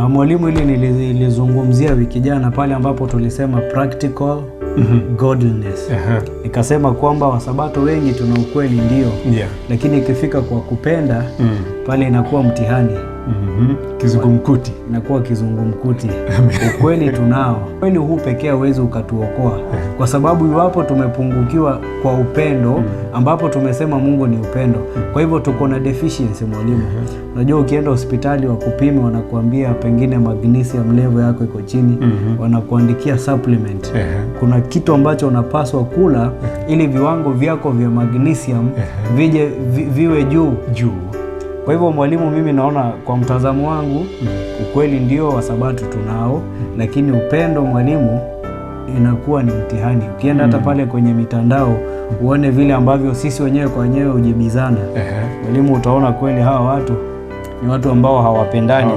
Mwalimu, ili nilizungumzia wiki jana pale ambapo tulisema practical godliness. Nikasema kwamba Wasabato wengi tuna ukweli ndio, lakini ikifika kwa kupenda pale inakuwa mtihani. Kizungumkuti. Inakuwa kizungumkuti. Ukweli tunao. Ukweli huu pekee huwezi ukatuokoa, kwa sababu iwapo tumepungukiwa kwa upendo ambapo tumesema Mungu ni upendo. Kwa hivyo tuko na deficiency mwalimu. Unajua ukienda hospitali wakupime wanakuambia pengine magnesium level yako iko chini, wanakuandikia supplement. Kuna kitu ambacho unapaswa kula ili viwango vyako vya magnesium viwe juu. Kwa hivyo mwalimu, mimi naona kwa mtazamo wangu ukweli ndio Wasabato tunao, lakini upendo mwalimu inakuwa ni mtihani. Ukienda hata pale kwenye mitandao uone vile ambavyo sisi wenyewe kwa wenyewe hujibizana. Mwalimu, utaona kweli hawa watu ni watu ambao hawapendani.